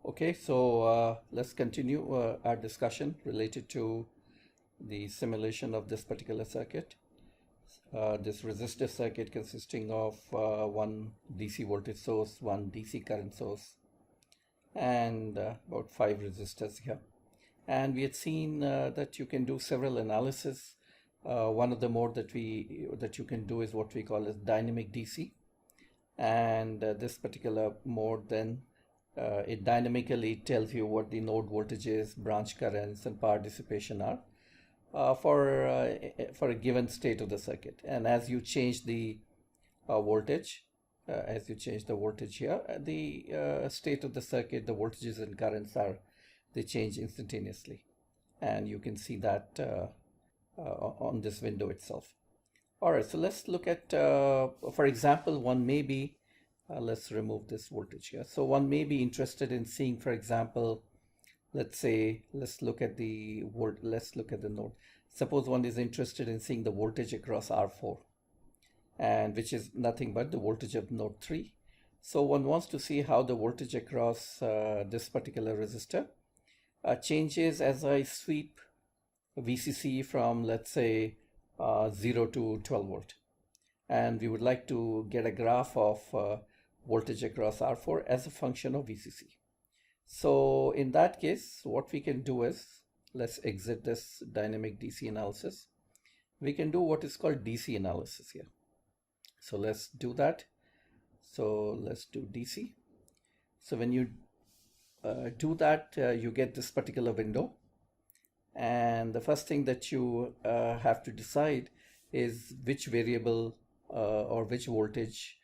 Okay, so let's continue our discussion related to the simulation of this particular circuit. This resistor circuit consisting of one DC voltage source, one DC current source, and about 5 resistors here. And we had seen that you can do several analysis. One of the mode that you can do is what we call as dynamic DC, and this particular mode then it dynamically tells you what the node voltages, branch currents, and power dissipation are for a given state of the circuit. And as you change the voltage, as you change the voltage here, the state of the circuit, the voltages and currents they change instantaneously, and you can see that on this window itself. All right, so let's look at, for example, one may be, let's remove this voltage here. So one may be interested in seeing, for example, let's look at the node. Suppose one is interested in seeing the voltage across R4, and which is nothing but the voltage of node 3. So one wants to see how the voltage across this particular resistor changes as I sweep VCC from, let's say, 0 to 12 volt. And we would like to get a graph of voltage across R4 as a function of VCC. So in that case, what we can do is, let's exit this dynamic DC analysis. We can do what is called DC analysis here. So let's do that. So let's do DC. So when you do that, you get this particular window. And the first thing that you have to decide is which variable or which voltage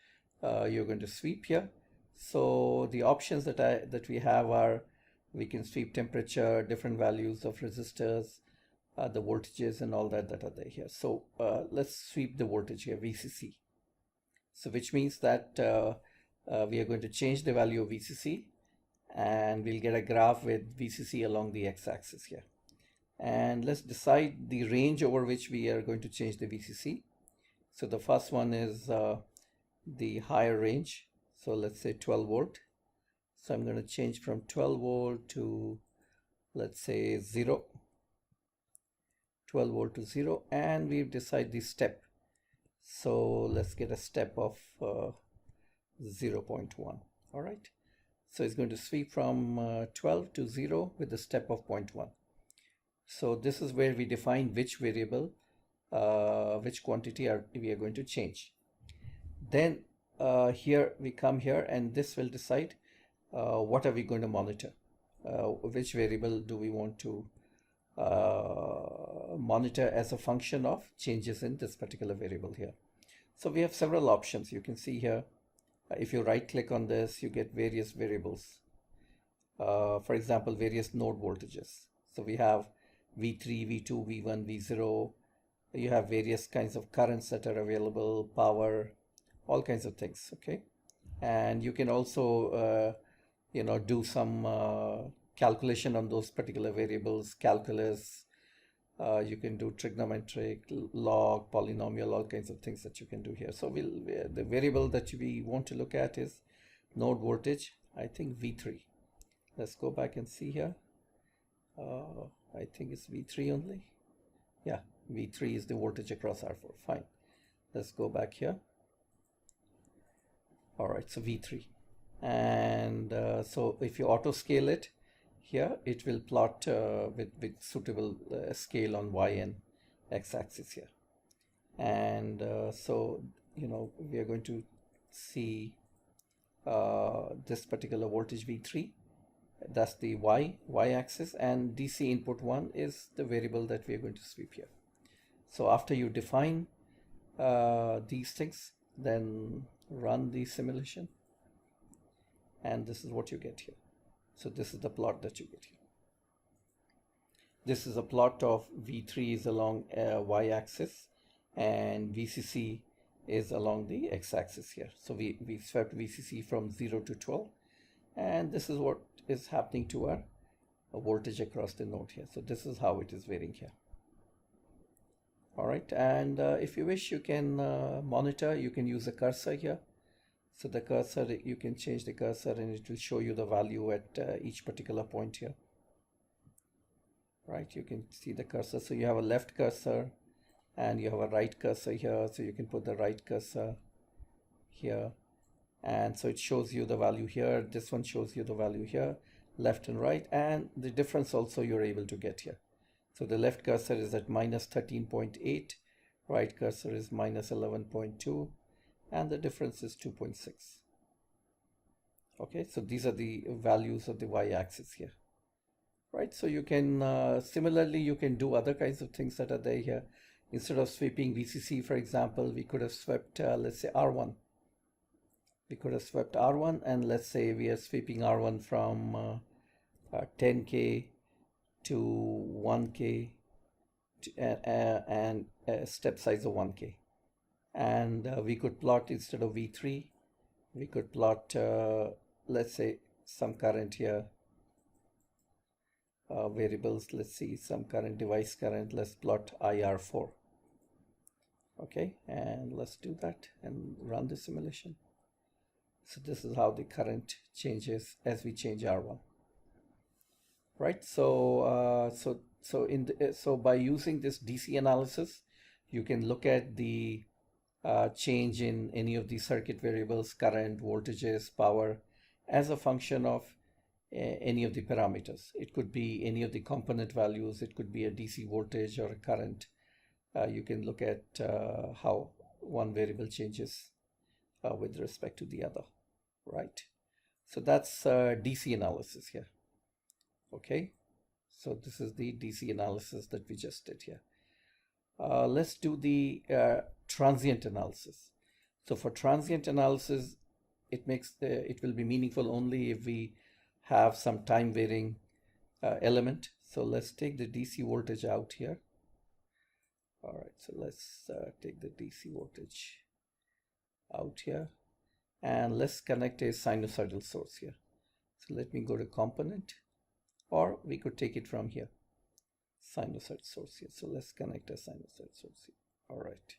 you're going to sweep here. So the options that we have are, we can sweep temperature, different values of resistors, the voltages and all that are there here. So let's sweep the voltage here, VCC. So which means that we are going to change the value of VCC, and we'll get a graph with VCC along the x-axis here. And let's decide the range over which we are going to change the VCC. So the first one is the higher range. So let's say 12 volt. So I'm going to change from 12 volt to, let's say, 0. 12 volt to 0. And we've decided the step. So let's get a step of 0.1. All right. So it's going to sweep from 12 to 0 with a step of 0.1. So this is where we define which variable, which quantity we are going to change. Then here we come here, and this will decide what are we going to monitor, which variable do we want to monitor as a function of changes in this particular variable here. So we have several options. You can see here, if you right click on this, you get various variables. For example, various node voltages. So we have V3, V2, V1, V0. You have various kinds of currents that are available, power, all kinds of things. Okay, and you can also do some calculation on those particular variables, calculus. You can do trigonometric, log, polynomial, all kinds of things that you can do here. So the variable that we want to look at is node voltage, I think V3. Let's go back and see here. I think it's V3 only. Yeah, V3 is the voltage across R4. Fine. Let's go back here. All right, so V3. And so if you auto scale it here, it will plot with suitable scale on Y and X axis here. And so, we are going to see this particular voltage V3. That's the Y axis, and DC input 1 is the variable that we are going to sweep here. So after you define these things, then run the simulation, and this is what you get here. So this is the plot that you get here. This is a plot of V3 is along Y axis, and VCC is along the X axis here. So we swept VCC from 0 to 12, and this is what is happening to our voltage across the node here. So this is how it is varying here. All right, and if you wish, you can monitor, you can use a cursor here. So the cursor, you can change the cursor and it will show you the value at each particular point here. Right, you can see the cursor. So you have a left cursor and you have a right cursor here. So you can put the right cursor here. And so it shows you the value here. This one shows you the value here, left and right, and the difference also you're able to get here. So the left cursor is at minus 13.8, right cursor is minus 11.2, and the difference is 2.6. Okay, so these are the values of the y-axis here. Right, so you can, similarly, you can do other kinds of things that are there here. Instead of sweeping VCC, for example, we could have swept, let's say, R1. We could have swept R1, and let's say we are sweeping R1 from 10K to 1K and step size of 1K. And we could plot, instead of V3, we could plot, let's say, some current here. Variables, let's see, some current, device current, let's plot IR4. Okay, and let's do that and run the simulation. So this is how the current changes as we change R1. Right, so so by using this DC analysis, you can look at the change in any of the circuit variables, current, voltages, power, as a function of any of the parameters. It could be any of the component values, it could be a DC voltage or a current. You can look at how one variable changes with respect to the other, right? So that's DC analysis here. Okay, so this is the DC analysis that we just did here. Let's do the transient analysis. So for transient analysis, it will be meaningful only if we have some time varying element. So let's take the DC voltage out here. All right, so let's take the DC voltage out here, and let's connect a sinusoidal source here. So let me go to component, or we could take it from here, sinusoid source here. So let's connect a sinusoid source here. All right.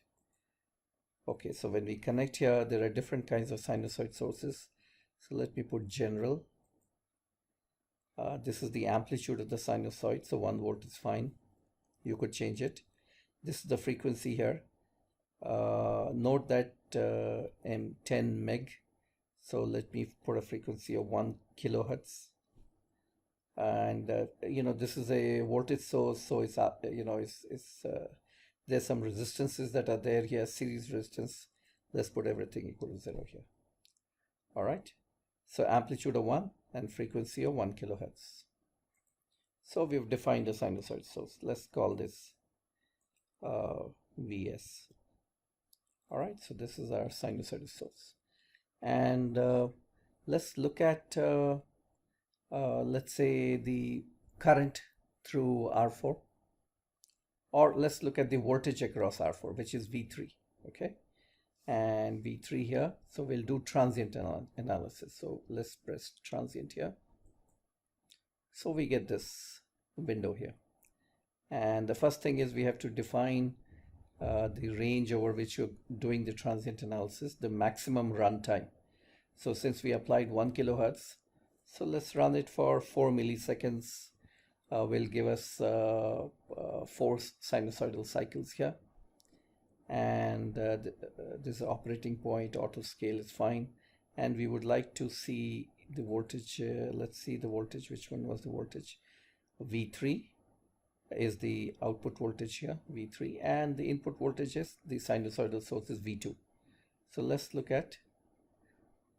Okay, so when we connect here, there are different kinds of sinusoid sources. So let me put general. This is the amplitude of the sinusoid, so 1 volt is fine. You could change it. This is the frequency here. Note that I'm 10 meg, so let me put a frequency of 1 kilohertz. And you know, this is a voltage source, so it's you know, there's some resistances that are there here, series resistance. Let's put everything equal to 0 here. All right, so amplitude of 1 and frequency of 1 kilohertz. So we've defined a sinusoid source. Let's call this Vs. All right, so this is our sinusoidal source. And let's look at, let's say, the current through R4. Or let's look at the voltage across R4, which is V3, okay? And V3 here, so we'll do transient analysis. So let's press transient here. So we get this window here. And the first thing is we have to define the range over which you're doing the transient analysis, the maximum runtime. So since we applied 1 kilohertz, so let's run it for 4 milliseconds. Will give us 4 sinusoidal cycles here. And this operating point auto scale is fine. And we would like to see the voltage. Let's see the voltage. Which one was the voltage? V3 is the output voltage here, V3, and the input voltage is the sinusoidal source is V2. So let's look at,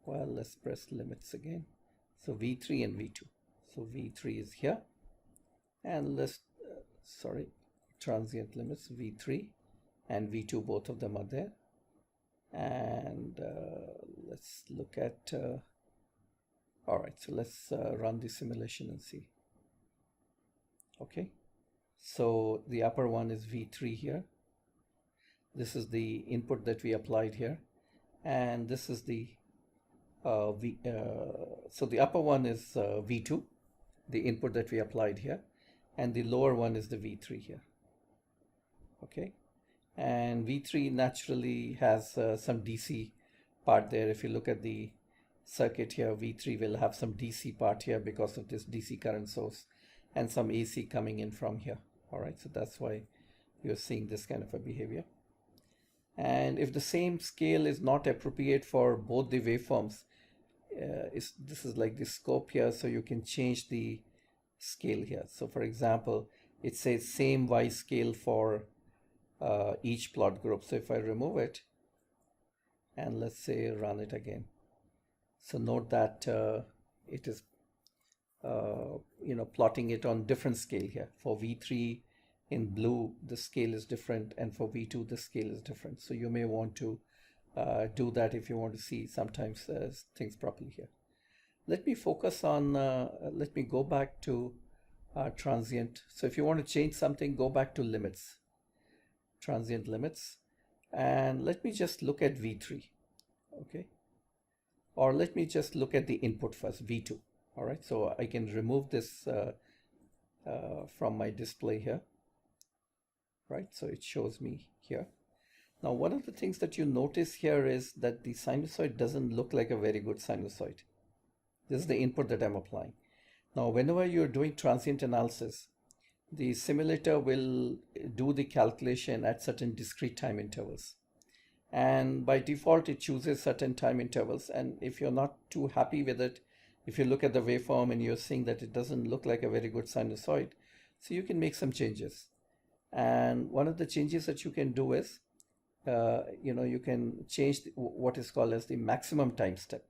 well, let's press limits again. So V3 and V2. So V3 is here, and let's, transient limits, V3 and V2, both of them are there. And let's look at, all right, so let's run the simulation and see. Okay. So the upper one is V3 here. This is the input that we applied here, and this is the so the upper one is V2, the input that we applied here, and the lower one is the V3 here. Okay, and V3 naturally has some DC part there. If you look at the circuit here, V3 will have some DC part here because of this DC current source and some AC coming in from here. All right, so that's why you're seeing this kind of a behavior. And if the same scale is not appropriate for both the waveforms, this is like the scope here, so you can change the scale here. So for example, it says same Y scale for each plot group. So if I remove it and let's say run it again, so note that it is plotting it on different scale here. For V3 in blue, the scale is different, and for V2 the scale is different. So you may want to do that if you want to see sometimes things properly here. Let me focus on, let me go back to transient. So if you want to change something, go back to limits, transient limits, and let me just look at V3, okay? Or let me just look at the input first, V2, all right? So I can remove this from my display here, right? So it shows me here. Now, one of the things that you notice here is that the sinusoid doesn't look like a very good sinusoid. This is the input that I'm applying. Now, whenever you're doing transient analysis, the simulator will do the calculation at certain discrete time intervals. And by default, it chooses certain time intervals. And if you're not too happy with it, if you look at the waveform and you're seeing that it doesn't look like a very good sinusoid, so you can make some changes. And one of the changes that you can do is, you can change what is called as the maximum time step.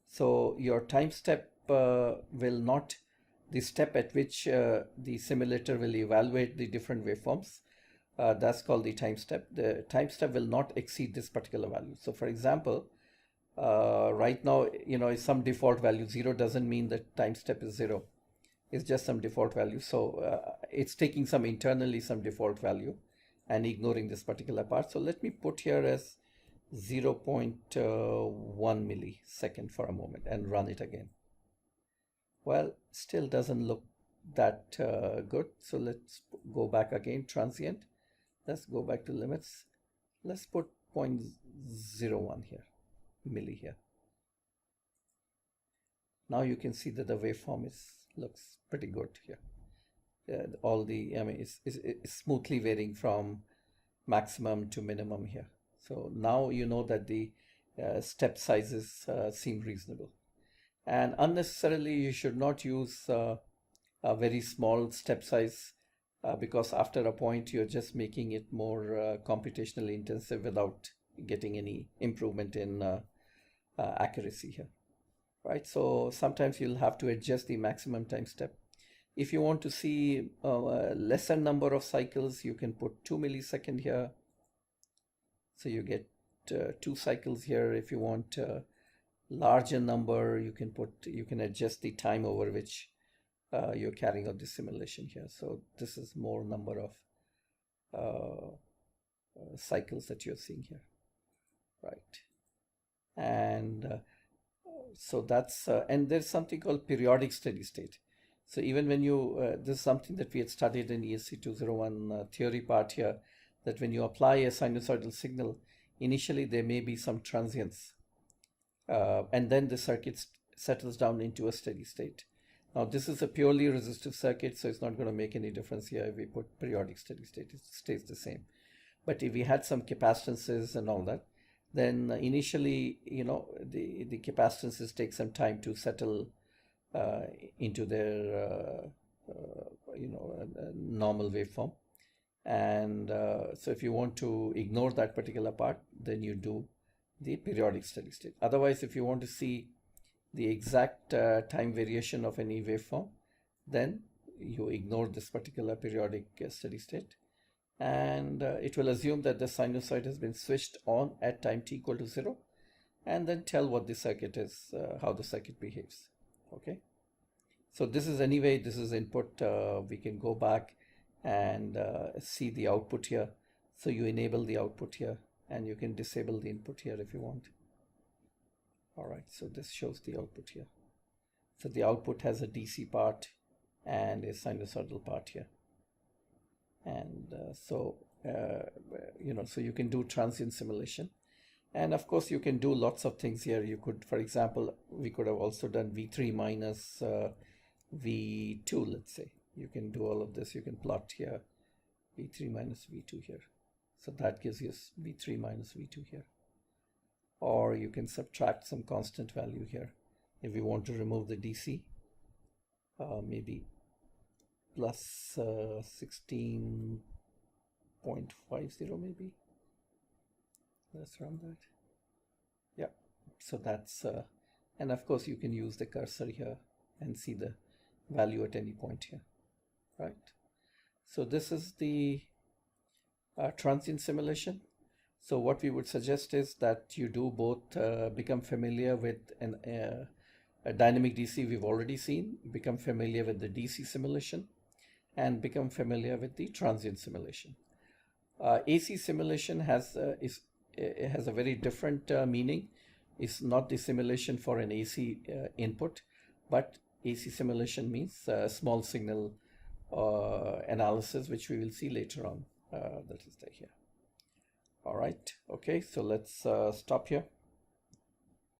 So your time step will not, the step at which the simulator will evaluate the different waveforms, that's called the time step. The time step will not exceed this particular value. So for example, right now, some default value. 0 doesn't mean that time step is 0. It's just some default value. So it's taking some internally some default value and ignoring this particular part. So let me put here as 0.1 millisecond for a moment and run it again. Well, still doesn't look that good. So let's go back again, transient. Let's go back to limits. Let's put 0.01 here, milli here. Now you can see that the waveform looks pretty good here. It's smoothly varying from maximum to minimum here. So now you know that the step sizes seem reasonable. And unnecessarily, you should not use a very small step size because after a point, you're just making it more computationally intensive without getting any improvement in accuracy here, right? So sometimes you'll have to adjust the maximum time step. If you want to see a lesser number of cycles, you can put 2 millisecond here. So you get 2 cycles here. If you want a larger number, you can adjust the time over which you're carrying out the simulation here. So this is more number of cycles that you're seeing here, right? And so that's, and there's something called periodic steady state. So even when you, this is something that we had studied in ESC201 theory part here, that when you apply a sinusoidal signal, initially there may be some transients, and then the circuit settles down into a steady state. Now this is a purely resistive circuit, so it's not going to make any difference here if we put periodic steady state, it stays the same. But if we had some capacitances and all that, then initially, the capacitances take some time to settle into their, normal waveform. And so if you want to ignore that particular part, then you do the periodic steady state. Otherwise, if you want to see the exact time variation of any waveform, then you ignore this particular periodic steady state. And it will assume that the sinusoid has been switched on at time t equal to 0, and then tell what the circuit is, how the circuit behaves. Okay. So this is input. We can go back and see the output here. So you enable the output here, and you can disable the input here if you want. All right, so this shows the output here. So the output has a DC part and a sinusoidal part here. And so you can do transient simulation. And of course, you can do lots of things here. You could, for example, we could have also done V3 minus V2, let's say. You can do all of this. You can plot here V3 minus V2 here. So that gives you V3 minus V2 here. Or you can subtract some constant value here. If you want to remove the DC, maybe plus 16.50 maybe. Let's run that. Yeah, so that's, and of course you can use the cursor here and see the value at any point here, right? So this is the transient simulation. So what we would suggest is that you do both become familiar with a dynamic DC we've already seen, become familiar with the DC simulation, and become familiar with the transient simulation. AC simulation has a very different meaning. It's not the simulation for an AC input, but AC simulation means small signal analysis, which we will see later on. That is here. All right. Okay. So let's stop here.